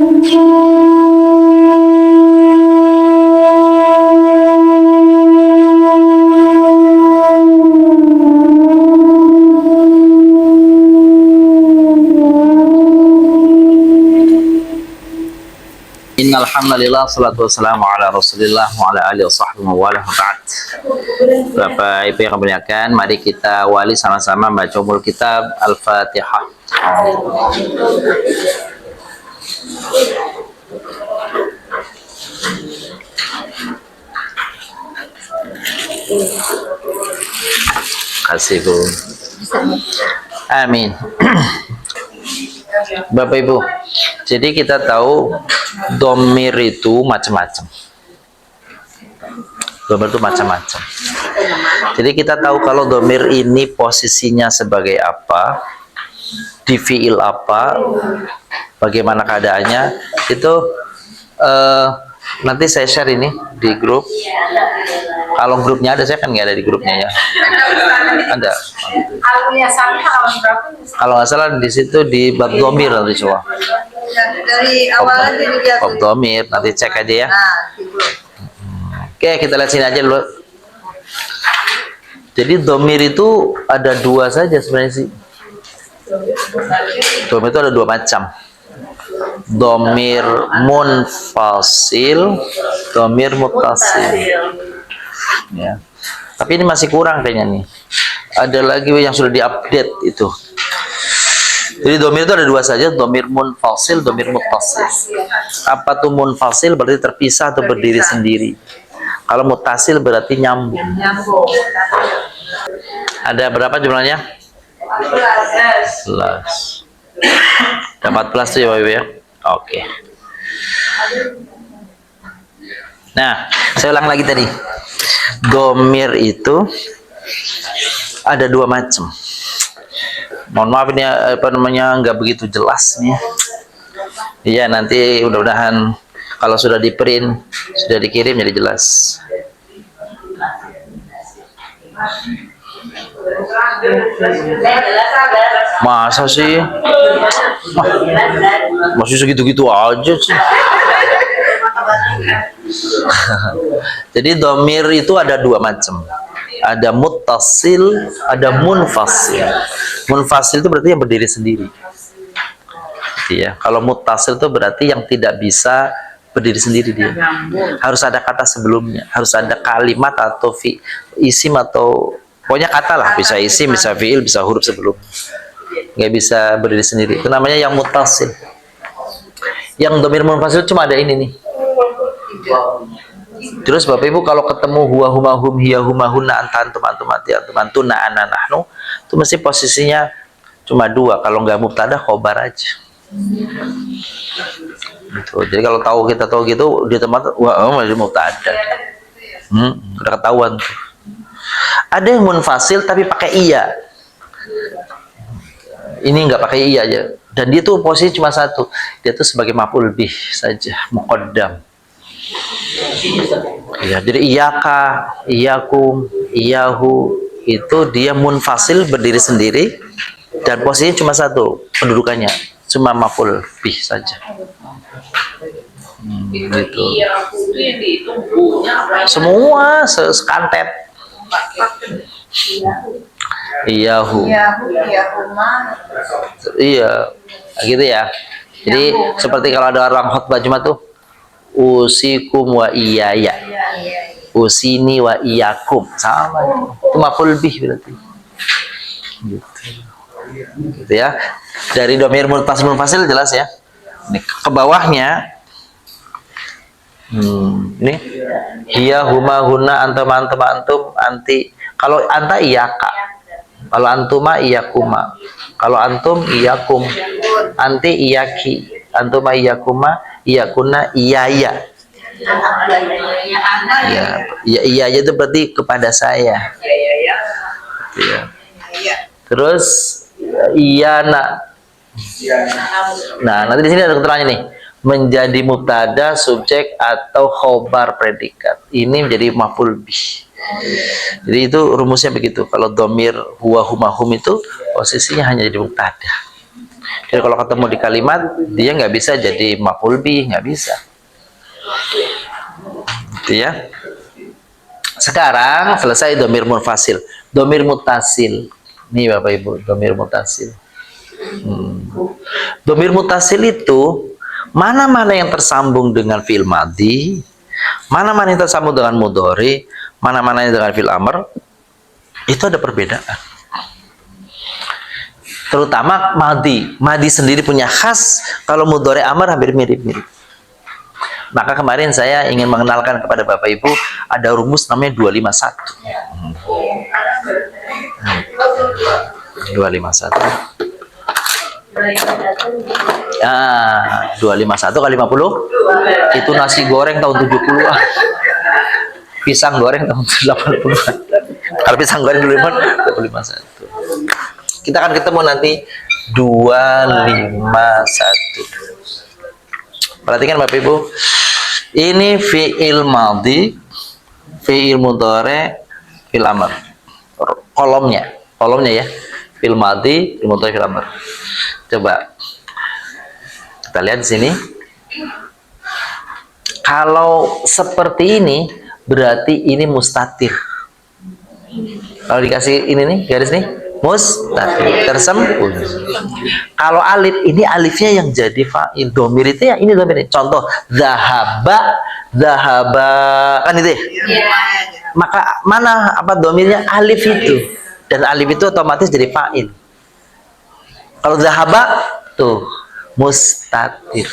Innalhamdulillah, salatu wassalamu ala rasulillah wa ala alihi wa sahbihi wa ala ba'd. Bapak Ibu yang kemuliakan, mari kita wali sama-sama baca umul kitab Al-Fatihah. Kasih Bu. Amin. Bapak Ibu, jadi kita tahu domir itu macam-macam. Domir itu macam-macam. Jadi kita tahu kalau domir ini posisinya sebagai apa, di fiil apa, bagaimana keadaannya, itu nanti saya share ini di grup. Kalau grupnya ada, saya kan nggak ada di grupnya ya. Ada. Kalau nggak salah di situ di bab domir nanti coba. Dari awalnya jadi Bab domir nanti cek aja ya. Oke, kita lihat sini aja dulu. Jadi domir itu ada dua saja sebenarnya sih. Domir itu ada dua macam. Domir munfasil, domir muttasil. Ya. Tapi ini masih kurang kayaknya nih. Ada lagi yang sudah diupdate itu. Jadi domir itu ada dua saja, domir munfasil, domir muttasil. Apa tuh munfasil? Berarti terpisah atau berdiri sendiri. Kalau muttasil berarti nyambung. Ada berapa jumlahnya? 14. Ada 14 tuh ya Bapak Ibu ya. Oke. Nah, saya ulang lagi tadi. Domir itu ada dua macam. Mohon maaf ini apa namanya nggak begitu jelas nih. Iya, nanti mudah-mudahan kalau sudah di print, sudah dikirim jadi jelas. Masa sih? Masih segitu-gitu aja sih. Jadi domir itu ada dua macam. Ada muttasil, ada munfasil. Munfasil itu berarti yang berdiri sendiri. Ya, kalau muttasil itu berarti yang tidak bisa berdiri sendiri dia. Harus ada kata sebelumnya, harus ada kalimat atau isim atau pokoknya kata lah, bisa isim, bisa fiil, bisa huruf sebelum. Nggak bisa berdiri sendiri. Itu namanya yang muttasil. Yang domir munfasil cuma ada ini nih. Terus Bapak Ibu kalau ketemu huwa huma hum hiya huma hunna anta antum antum anti antum antuna ana nahnu, itu mesti posisinya cuma dua. Kalau nggak mubtada khobar aja. Gitu. Jadi kalau kita tahu gitu di tempat wah masih mubtada. Udah ketahuan tuh. Ada yang munfasil tapi pakai iya. Ini nggak pakai iya aja. Dan dia tuh posisi cuma satu. Dia tuh sebagai maf'ul bih saja, muqaddam. Ya, jadi iyaka, iyakum, iyahu itu dia munfasil berdiri sendiri dan posisinya cuma satu, pendudukannya cuma maf'ul bih saja. Gitu. Semua sekantet. Iyahu. Iya, gitu ya. Jadi seperti kalau ada orang khutbah Jumat tuh usikum wa iyaya, usini wa iyakum, sama itu maf'ul bih berarti gitu ya. Dari domir muttasil munfasil jelas ya. Ini ke bawahnya ini hiya huma hunna antum antum antum anti. Kalau anta iyaka, kalau antuma iyakuma, kalau antum iyakum, anti iyaki, antuma iyakuma, iyakuna iyaya. Ya, iya itu berarti kepada saya. Ya. Terus iyana. Nah, nanti di sini ada keterangannya nih. Menjadi mubtada, subjek atau khobar predikat. Ini menjadi maf'ul bih. Jadi itu rumusnya begitu. Kalau domir huwa huma hum itu posisinya hanya jadi mubtada. Jadi kalau ketemu di kalimat, dia nggak bisa jadi maf'ul bih, nggak bisa. Gitu ya. Sekarang selesai domir munfasil. Domir mutasil. Nih Bapak Ibu, domir mutasil. Domir mutasil itu mana-mana yang tersambung dengan fi'il madhi, mana-mana yang tersambung dengan mudhari, mana-mana yang dengan fi'il amr, itu ada perbedaan. Terutama madhi. Madhi sendiri punya khas, kalau mudhari amr hampir mirip-mirip. Maka kemarin saya ingin mengenalkan kepada Bapak Ibu ada rumus namanya 251. 251. 251 kali 50 itu nasi goreng tahun 70-an. Pisang goreng tahun 80-an. Kalau pisang goreng dulu 251. Kita akan ketemu nanti 251. Perhatikan Bapak Ibu. Ini fi'il madhi, fi'il mudhari, fi'il amr. Kolomnya ya. Fi'il madhi, fi'il mudhari, fi'il amr. Coba kita lihat di sini. Kalau seperti ini berarti ini mustatir. Kalau dikasih ini nih, garis nih, mustatir, tersembunyi. Kalau alif, ini alifnya yang jadi fa'il. Domir itu ya ini domir. Contoh, zahaba, kan itu ya? Maka mana apa domirnya? Alif itu. Dan alif itu otomatis jadi fa'il. Kalau zahaba tuh mustatir.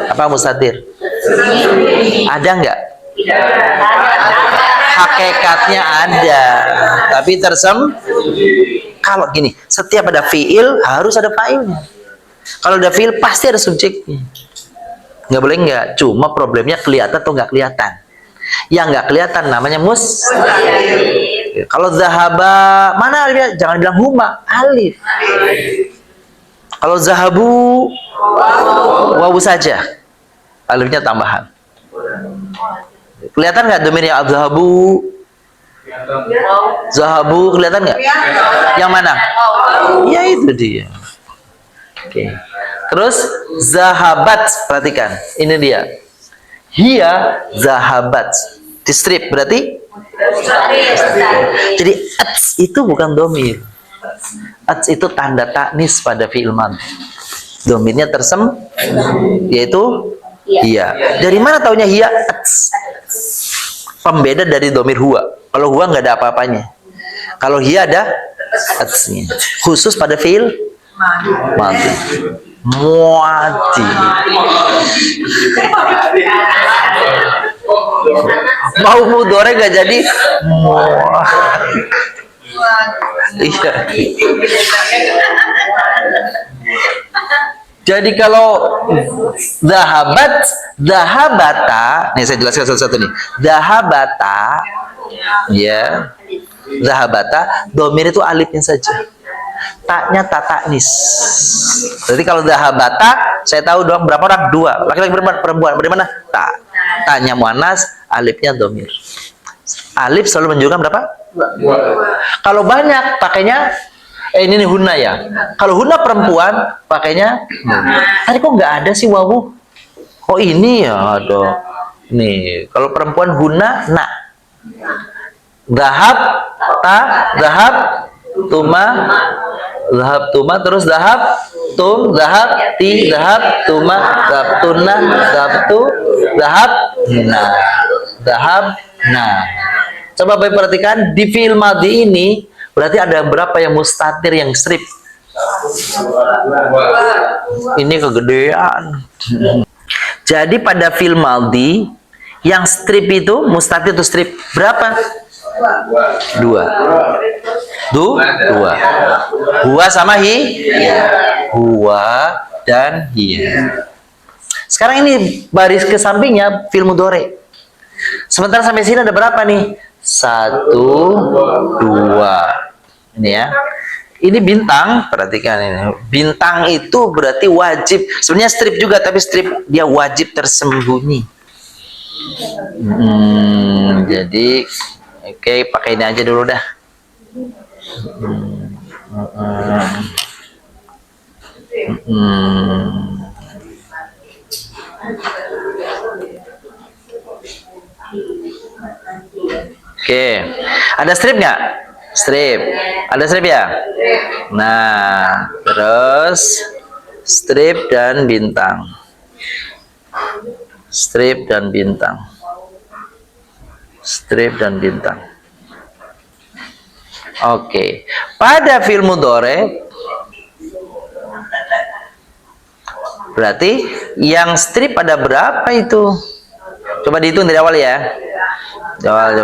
Apa mustatir? Ada nggak? Hakikatnya ada, tapi kalau gini, setiap ada fiil harus ada fa'ilnya. Kalau ada fiil pasti ada subjeknya. Nggak boleh nggak. Cuma problemnya kelihatan atau nggak kelihatan. Yang nggak kelihatan namanya mustatir. Kalau zahaba, mana alifnya? Jangan bilang huma, alif. Kalau zahabu, wawu saja, alifnya tambahan. Kelihatan nggak domirnya zahabu? Zahabu kelihatan nggak? Yang mana? Ya itu dia. Oke. Terus zahabat, perhatikan. Ini dia. Hiya zahabat. Di strip berarti? Jadi ats itu bukan domir. Ats itu tanda taknis pada fi'il madhi. Domirnya yaitu hiya. Dari mana taunya hiya? Ats. Pembeda dari domir huwa. Kalau huwa nggak ada apa-apanya. Kalau hiya ada atsnya. Khusus pada fi'il madhi. Muati. Mau mudhari nggak jadi. Iya. Jadi kalau zahabata, nih saya jelaskan satu-satu nih. Zahabata, ya, zahabata, domir itu alifnya saja. Taknya tak taknis. Jadi kalau zahabata, saya tahu dong berapa orang? 2. Laki-laki perempuan. Bagaimana? Tak. Taknya muannas, alifnya domir. Alif selalu menunjukkan berapa? 2. Kalau banyak, pakainya ini nih huna ya. Kalau huna perempuan, pakainya tadi kok nggak ada sih wawu? Oh ini ya ada. Nih, kalau perempuan huna na. Zahab ta, zahab tuma, terus zahab tum, zahab ti, zahab tuma, zahab tuna, zahab tu, zahab na. Zahab na. Coba Bapak perhatikan di fi'il madhi ini berarti ada berapa yang mustatir yang strip? Ini kegedean. Jadi pada fi'il madhi yang strip itu mustatir itu strip berapa? 2. 2. Huwa sama huwa dan hiya. Sekarang ini baris ke sampingnya fi'il mudhari. Sementara sampai sini ada berapa nih? 1, 2. Ini ya. Ini bintang, perhatikan ini. Bintang itu berarti wajib. Sebenarnya strip juga, tapi strip dia wajib tersembunyi. Jadi, oke, pakai ini aja dulu dah. Oke, ada strip nggak? Strip, ada strip ya? Nah, terus strip dan bintang. Strip dan bintang. Strip dan bintang. Oke, pada fi'il mudhari berarti yang strip ada berapa itu? Coba dihitung dari awal ya. Coba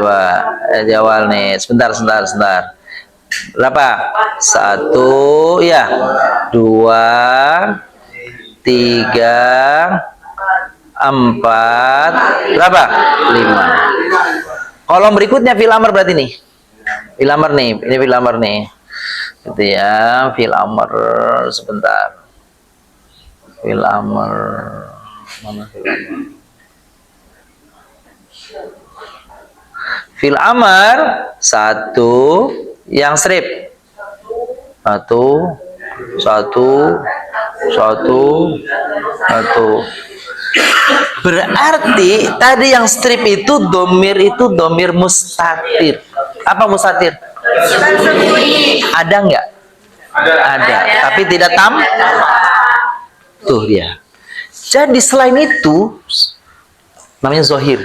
dari awal nih. Sebentar. Berapa? 1, ya. 2, 3, 4, berapa? 5. Kolom berikutnya fi'il amr berarti nih. Fi'il amr nih, ini fi'il amr nih. Gitu ya, fi'il amr sebentar. Fi'il amr. Mana fi'il amr? Fi'il amr 1 yang strip. 1. Berarti tadi yang strip itu domir mustatir. Apa mustatir? Ada nggak? Ada. Tapi tidak tuh dia. Jadi selain itu namanya zohir.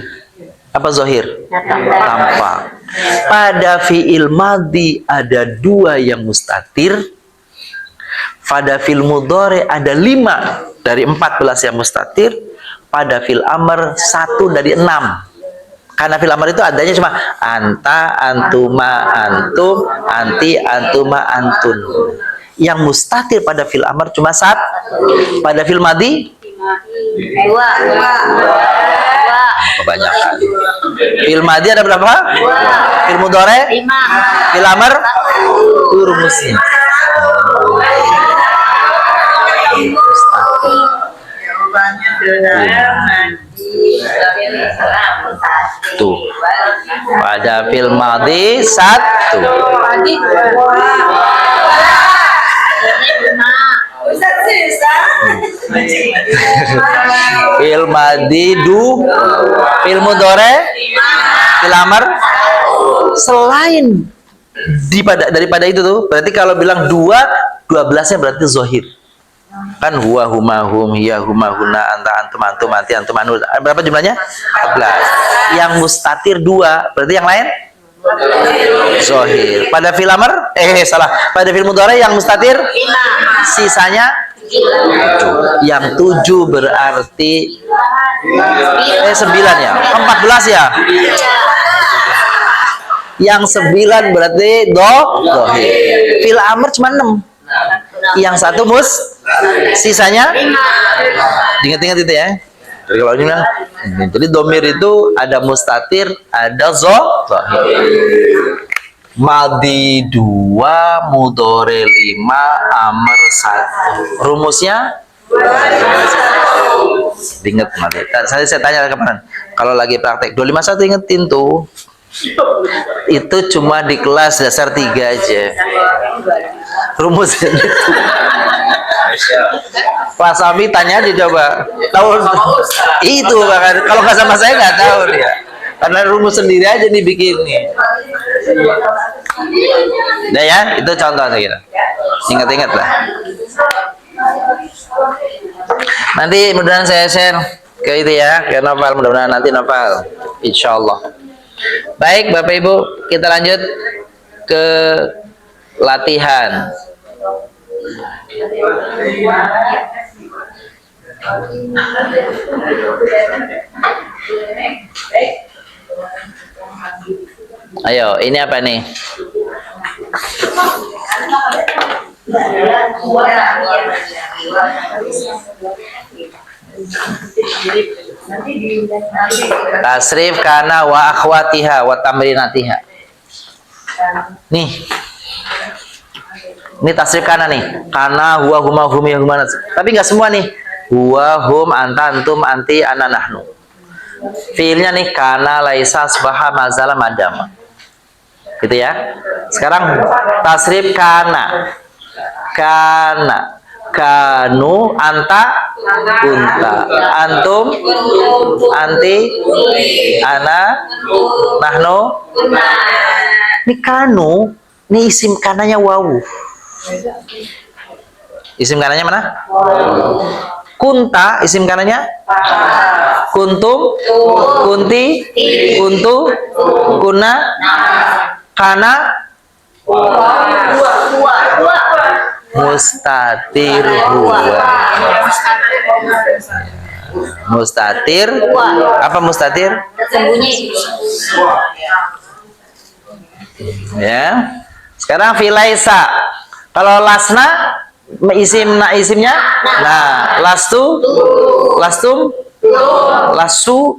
Apa zohir? Tampak. Pada fi'il madhi ada 2 yang mustatir. Pada fi'il mudhari ada 5 dari 14 yang mustatir. Pada fi'il amr 1 dari 6. Karena fi'il amr itu adanya cuma anta, antuma, antum, anti, antuma, antun. Yang mustatir pada fi'il amr cuma 1. Pada fi'il madhi 2. Kebanyakan. Fi'il madhi ada berapa? 2. Fi'il mudhari 5. Fi'il amr rumusnya. Tuh. Pada fi'il madhi 1. Fi'il madhi 2. Fi'il mudhari fi'il amr. Selain daripada itu tuh, berarti kalau bilang 12-nya berarti zohir. Kan huwa, huma, hum, hiya, huma, huna, anta, antum, antum, anti, antum, anu. Berapa jumlahnya? 14. Yang mustatir 2. Berarti yang lain? Zohir. Pada fi'il amr? Salah. Pada fi'il mudhari yang mustatir? 5. Sisanya? 7. Yang 7 berarti 9 ya? 14 ya? Yang 9 berarti zohir. Fi'il amr cuma 6. Yang 1 sisanya? Ingat-ingat itu ya. Jadi kalau ini bilang, jadi domir itu ada mustatir, ada zohir. Madhi 2, mudhari 5, amr 1. Rumusnya? Ingat madhi. Saya tanya kemarin, kalau lagi praktek 251 ingetin tuh. Itu cuma di kelas dasar 3 aja. Rumusnya itu. Pak Sami tanya dicoba. Tahu itu bahkan kalau nggak sama saya nggak tahu dia. Karena rumus sendiri aja dibikin nih. Udah ya, itu contoh saya kira. Ingat-ingat lah. Nanti mudah-mudahan saya share ke itu ya, ke novel, mudah-mudahan nanti novel. Insyaallah. Baik Bapak Ibu, kita lanjut ke latihan. Ayo, ini apa nih? Tasrif kana wa akhwatiha wa tamrinatiha. Nih. Ini tasrif kana nih. Kana, huwa, huma, hum, ya, huma. Tapi nggak semua nih. Huwa, hum, anta, antum, anti, ana, nahnu. Fiilnya nih kana, laisa, asbaha, mazala, madama. Gitu ya. Sekarang tasrif kana. Kana. kanu, anta, kunta, antum, anti, ana, nahnu. Ini kanu, ini isim kananya wawu. Isim kananya mana? Kunta, isim kananya? Kuntum, kunti, kuntu, kuna, kana, mustatir huwa. Mustatir, apa mustatir? Sembunyi. Ya. Sekarang filaisa. Kalau lasna isimnya nah, lastum, laisu,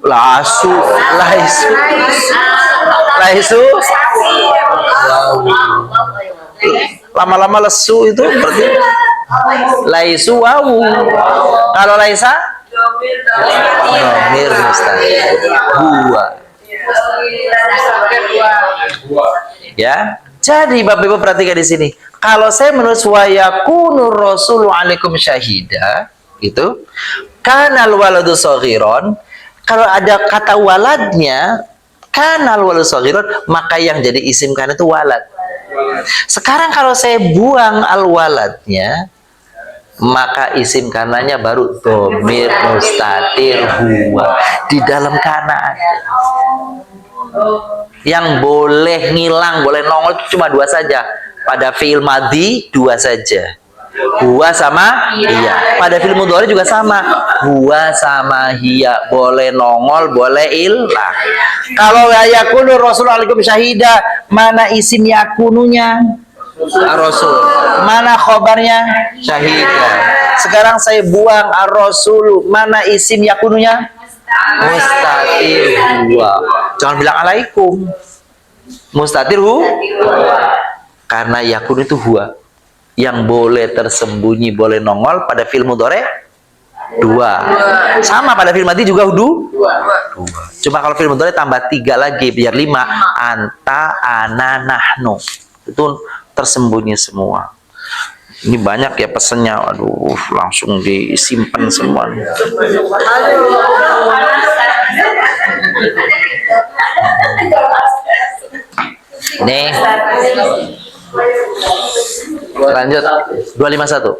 lama-lama lesu itu berarti laisu wawu. Kalau laisa dhamir mustatir huwa. Ya, jadi Bapak Ibu perhatikan di sini. Kalau saya menulis wa yakunu rasulu alaikum syahida, gitu. Kanal waladu shaghiron, kalau ada kata waladnya, kanal waladu shaghiron, maka yang jadi isim kana itu walad. Sekarang kalau saya buang al waladnya, maka isim kananya baru dhamir mustatir huwa. Di dalam kana ada. Yang boleh ngilang, boleh nongol cuma dua saja. Pada fi'il madhi dua saja. Huwa sama hiya. Pada fi'il mudhari juga sama. Huwa sama hiya. Boleh nongol, boleh hilang. Kalau yakunu rasul alaikum syahida, mana isim yakununya? Ar-rasul. Mana khobarnya? Syahida. Sekarang saya buang ar-rasul. Mana isim yakununya? Mustatir huwa. Jangan bilang alaikum. Mustatir huwa. Karena yakun itu huwa. Yang boleh tersembunyi, boleh nongol pada fi'il mudhari dua. Sama pada fi'il madhi juga dua. Cuma kalau fi'il mudhari tambah 3 lagi biar 5. Anta, ana, nahnu. Itu tersembunyi semua. Ini banyak ya pesannya. Aduh, langsung disimpan semua. Nih. Lanjut 251.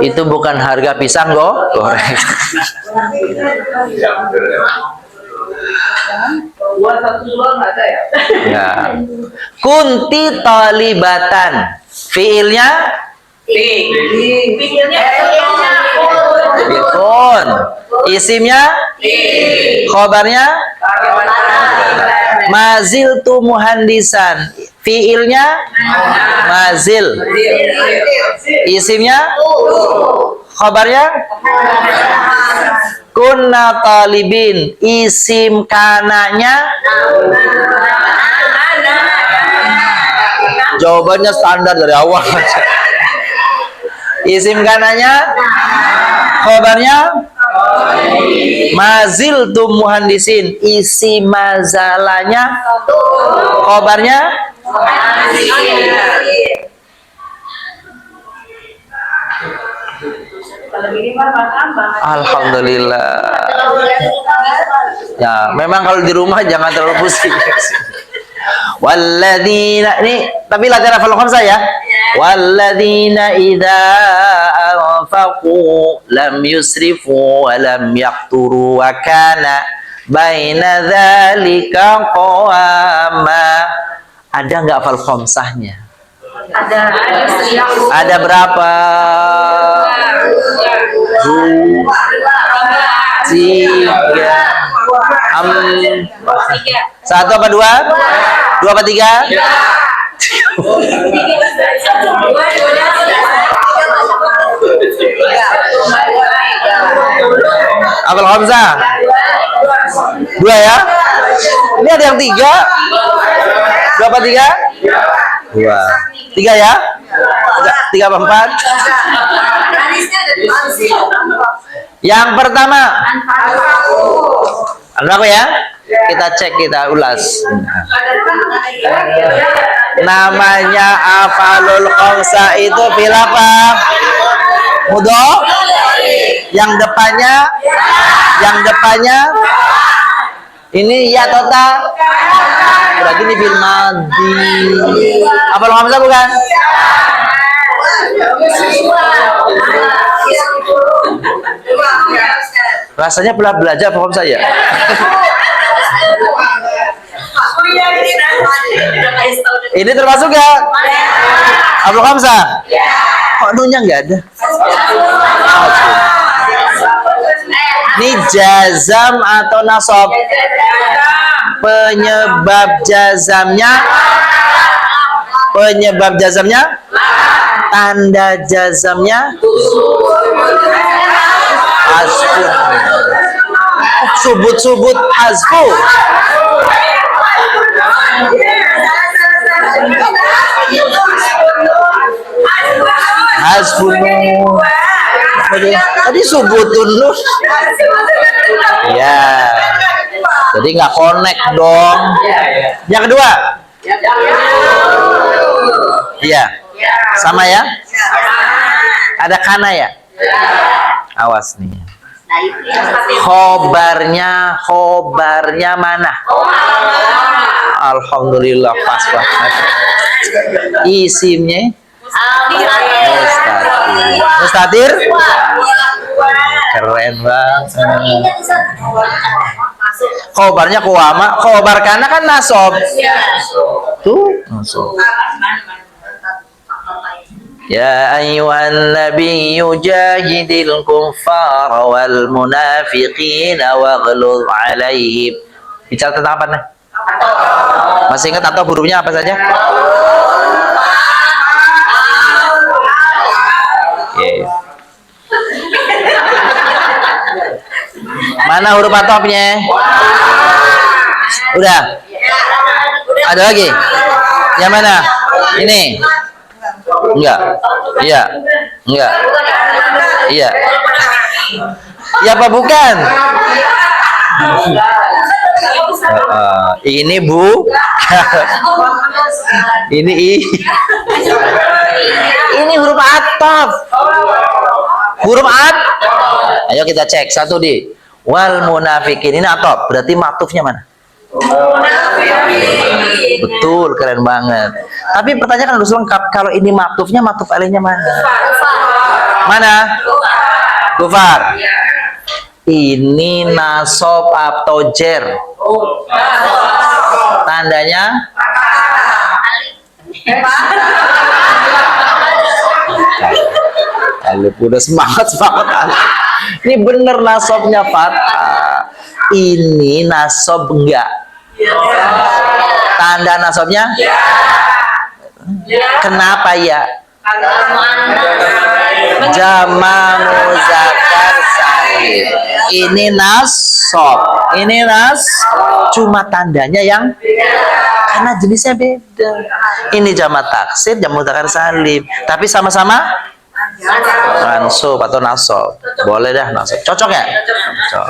Itu bukan harga pisang goreng. Ya. Kunti talibatan. Fiilnya kun. Isimnya khobarnya mazil tu muhandisan. Fiilnya mazil. Isimnya khobarnya kunna talibin. Isim kananya jawabannya standar dari awal. Isim kananya khobarnya mazil tu muhandisin. Isi mazalanya khobarnya alhamdulillah. Ya, memang kalau di rumah jangan terlalu pusing. Walladzina, ini tapi latihan hafal khamsah ya. Walladzina idza anfaqu lam yusrifu wa lam yaqturu wa kana baina dzalika qawama. Ada nggak hafal khamsahnya? Ada berapa? 2, 3, 4. 1 apa 2? 2 apa 3? Hafal khamsah? 2 ya? Ini ada yang 3. 2 apa 3? 2. 3 ya? 3 apa 4? Yang pertama apa ya? Kita cek, kita ulas. Namanya afalul khamsah itu fil apa? Mudhaf. Yang depannya ini ya atau ta? Berarti ini fil madhi. Apa lo hamzah bukan? Rasanya pernah belajar paham saya. Ini termasuk gak? Abu Hamzah? Kok nunya nggak ada? Ini jazam atau nasab? Penyebab jazamnya? Tanda jazamnya? Hasfu. Subut hasfu. Hasbunu. Tadi subutun lu. Ya. Jadi nggak connect dong. Yang kedua. Iya. Sama ya? Ada kana ya? Awas nih. Khobarnya mana? Alhamdulillah pas banget. Isimnya mustatir. Keren banget. Khobarnya kuama, khobar kana kan nasab. Tuh, nasab. Ya ayyuhan nabiyyu jahidil kuffara wal munafiqina waghluz alaihim. Bicara tentang apa nih? Masih ingat atau hurufnya apa saja? Okay. Mana huruf atopnya? Udah? Ada lagi? Yang mana? Ini? Enggak. Iya. Enggak. Iya. Ya apa bukan? Ini Bu. Ini huruf ataf. Huruf at. Ayo kita cek satu di. Wal munafikin ini ataf. Berarti matufnya mana? Betul, keren banget. Tapi pertanyaan harus lengkap. Kalau ini matufnya, matuf alaihnya mana? Mana? Kufar. Ini nasab atau jer? Tandanya? Alif udah semangat Alif. Ini bener nasabnya fathah. Ini nasab enggak? Tanda nasabnya? Kenapa ya? Jama muzakkar salim. Ini nasab. Ini cuma tandanya yang karena jenisnya beda. Ini jama taksir, jama muzakkar salim. Tapi sama-sama mansub atau nasab. Boleh dah nasab. Cocok ya? Cocok.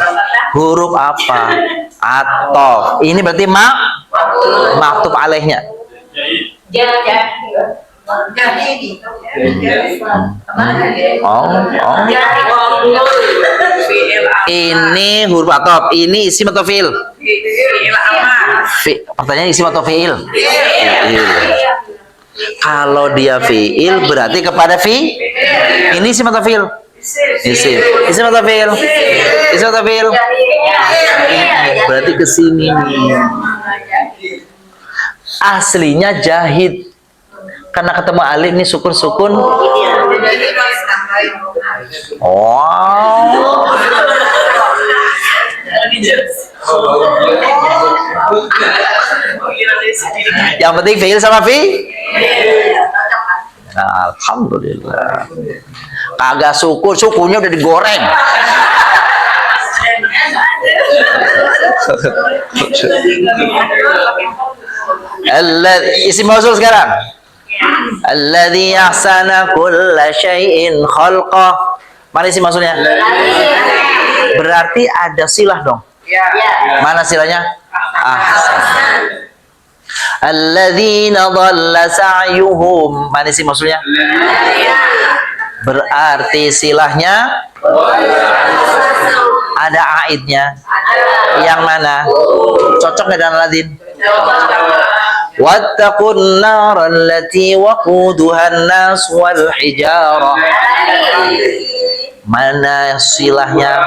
Huruf apa? Atof. Ini berarti maktub alaihnya. Ini huruf atof. Ini isim atau fi'il? Pertanyaan isim atau fi'il? Fi'il. Kalau dia fi'il berarti kepada ini isim atau fi'il? Isim atau fi'il? Isim atau fi'il? Berarti kesini nih. Aslinya jahid. Karena ketemu alif nih sukun. Oh. Yang penting fi'il sama Nah, alhamdulillah. Kagak sukunya udah digoreng. Isim mausul sekarang. Alladzi ahsana kulla syai'in khalqah. Mana isim mausulnya? Berarti ada silah dong. Mana silahnya? Ahsan. Alladzina dhalla sa'yuhum. Mana sih maksudnya? Berarti silahnya ada aidnya. Yang mana? Cocok nggak dengan ladin? Wattaqun nar allati waquduha an-nas wal hijarah. Mana silahnya?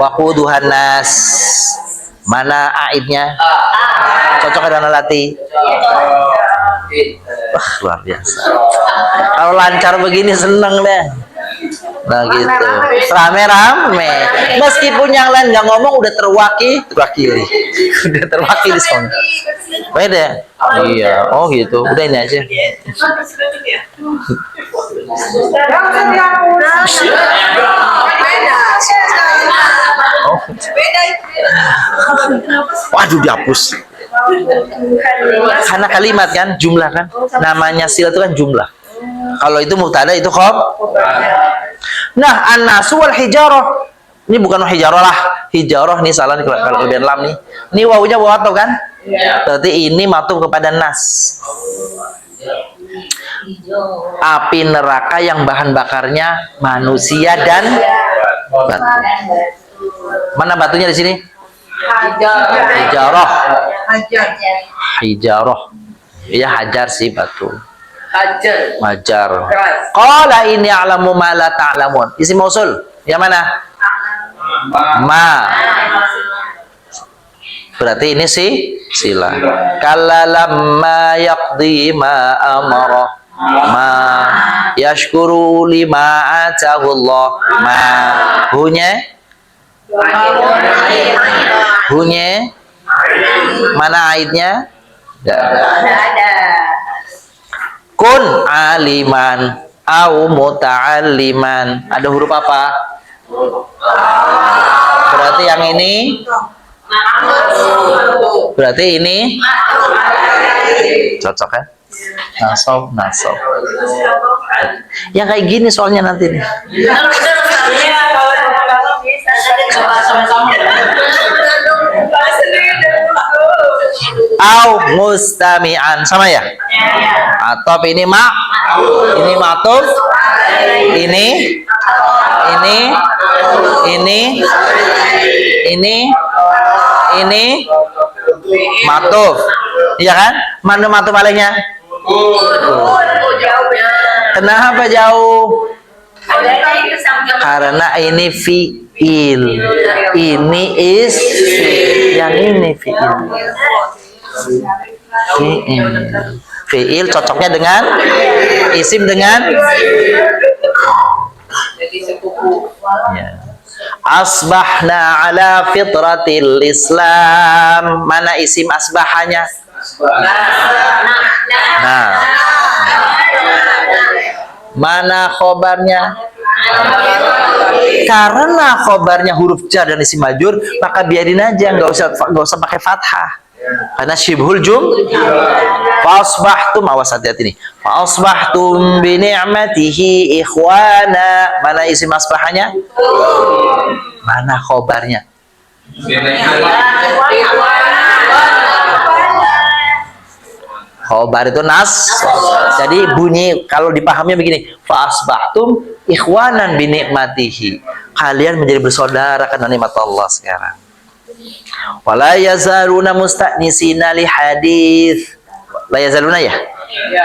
Waquduha an-nas. Mana aidnya? Cocok nggak dengan lati? Wah, luar biasa. Kalau lancar begini seneng deh. Nah gitu, rame-rame. Meskipun yang lain nggak ngomong udah terwakili, udah terwakili semua. Beda. Iya, oh gitu. Udah ini aja. Waduh, dihapus. Karena kalimat kan, jumlah kan. Namanya sila itu kan jumlah. Kalau itu mubtada itu khobar. Nah, an-nasu wal hijarah. Ini bukan hijarah lah. Hijarah nih salah nih kalau kelebihan lam nih. Ini wawunya waw atau kan? Berarti ini matuf kepada nas. Api neraka yang bahan bakarnya manusia dan batu. Mana batunya di sini? Hijarah. Hijarah. Iya, hajar sih batu. Majar. Qala inni a'lamu ma la ta'lamun. Isim mausul. Yang mana? Ma. Berarti ini sila. Kalla lamma yaqdi ma amara. Ma yashkuru lima atahu Allah. Ma. Hunye. Mana aidnya? Tidak ada. Kun aliman au muta'alliman. Ada huruf apa? Berarti yang ini? Berarti ini? Cocok kan? Nasab. Yang kayak gini soalnya nanti nih. Au mustami'an, sama ya? Atau ini ini matuf, ini matuf, iya kan? Mana matuf alihnya? Kenapa jauh? Karena ini fi'il, ini yang ini fi'il. Fi'il cocoknya dengan isim dengan ya. Asbahna ala fitratil Islam. Mana isim asbahanya? Nah, mana khobarnya? Karena khobarnya huruf jar dan isim majur, maka biarin aja, nggak usah pakai fathah. Karena syibhul Fa'asbahtum, awas hati-hati nih. Fa'asbahtum bi ni'matihi ikhwana. Mana isim asbahanya? Mana khobarnya? Khobar itu nas. Jadi bunyi kalau dipahami begini, fa'asbahtum ikhwanan bi ni'matihi. Kalian menjadi bersaudara karena nikmat Allah sekarang. Wala yazaluna musta'nisina li hadis. La yazaluna ya?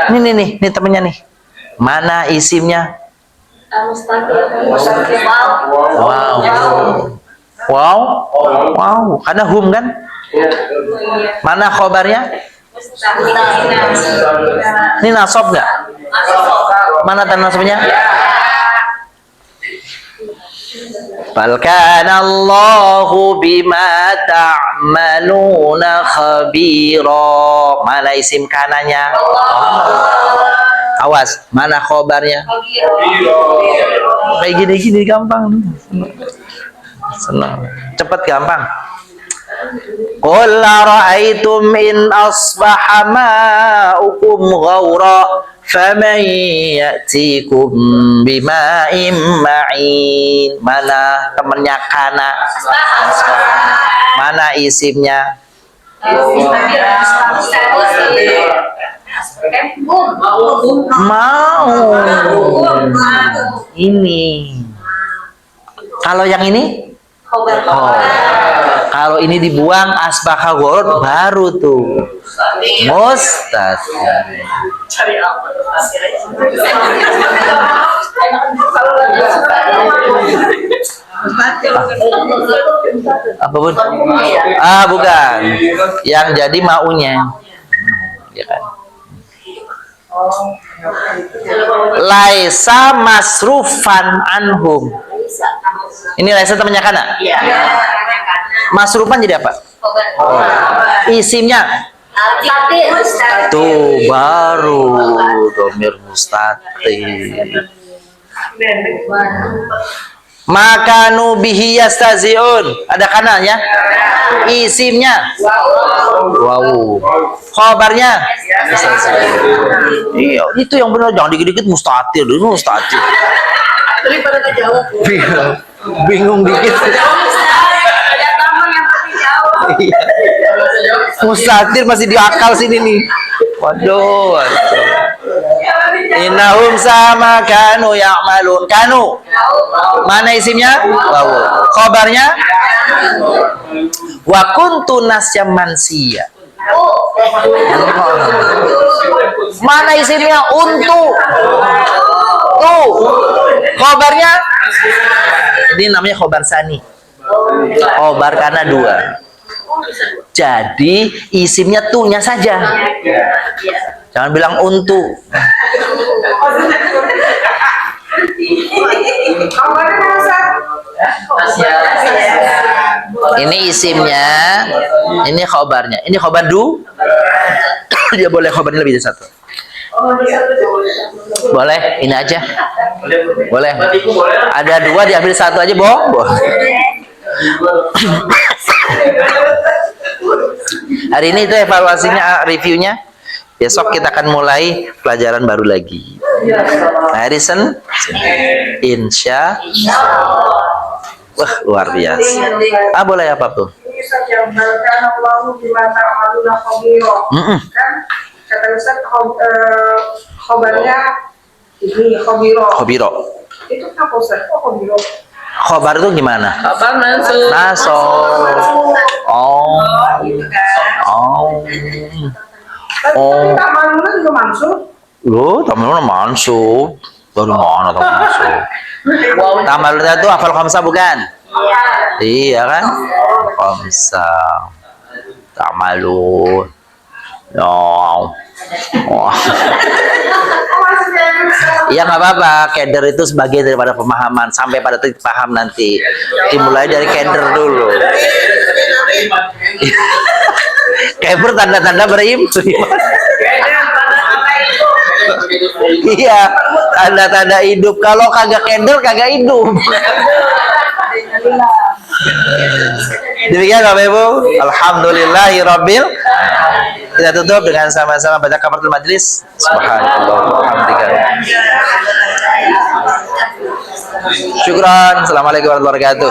Ini temennya nih. Mana isimnya? Wow. Karena hum kan? Mana khobarnya? Ini nasab nggak? Mana tanda nasabnya? Bal kana Allahu bima ta'maluna khabira. Mana isim kananya? Awas, mana khobarnya? Kayak gini-gini gampang. Senang. Cepat gampang. Qul ra'aitum in asbaha ma'ukum ghaura faman ya'tikum bima'in ma'in. Mana temennya kana? Mana isimnya? Mau. Ini. Kalau yang ini? Oh. Kalau ini dibuang asbaka gorot baru tuh mustatir. Apa bun? Bukan. Yang jadi maunya. Ya kan? Laisa masrufan anhum. Ini laisa temannya kana? Iya. Masrufan jadi apa? Isimnya? Tuh baru domir mustatir. Makanu bihi yastaziun. Ada kananya? Isimnya? Wow. Khabarnya? Iya, itu yang benar, jangan dikit-dikit mustatir, dulu mustatir. Daripada kejawab. Bingung dikit. Mustatir masih di akal sini nih. Waduh. Innahum sama kanu ya'malun. Kanu. Mana isimnya? Wow. Khabarnya? Wa kuntu nasyam mansiya. Mana isimnya? Untuk. Tuh. Khobarnya? Ini namanya khobar sani. Khobar karena dua. Jadi isimnya tuhnya saja. Jangan bilang untuk. Ini isimnya, ini khobarnya. Ini khobar du. Dia boleh khobarnya lebih dari satu. Boleh, ini aja. Boleh. Ada dua diambil satu aja, boleh. Hari ini itu evaluasinya, reviewnya. Besok kita akan mulai pelajaran baru lagi. Harrison, insya. Wah, luar biasa. Boleh apa tuh? Kata Ustaz, khobarnya ini khobiro. Itu apa Ustaz? Oh, khobiro. Khobar itu gimana? Khobar masuk. Oh. Gitu kan. Oh. Tapi tamaluna juga masuk. Loh, tamaluna masuk. Dari mana tahu masuk? Tamaluna itu hafal khamsah bukan? Iya kan? Khamsah. Tamalun. Oh. Iya nggak apa-apa, keder itu sebagian daripada pemahaman sampai pada titik paham nanti. Dimulai dari keder dulu. Keder tanda-tanda beriman. Iya, tanda-tanda hidup. Kalau kagak keder kagak hidup. Demikian Bapak Ibu, alhamdulillahirabbil. Kita tutup dengan sama-sama baca kafaratul majlis. Subhanallah walhamdulillah. Syukran. Assalamualaikum warahmatullahi wabarakatuh.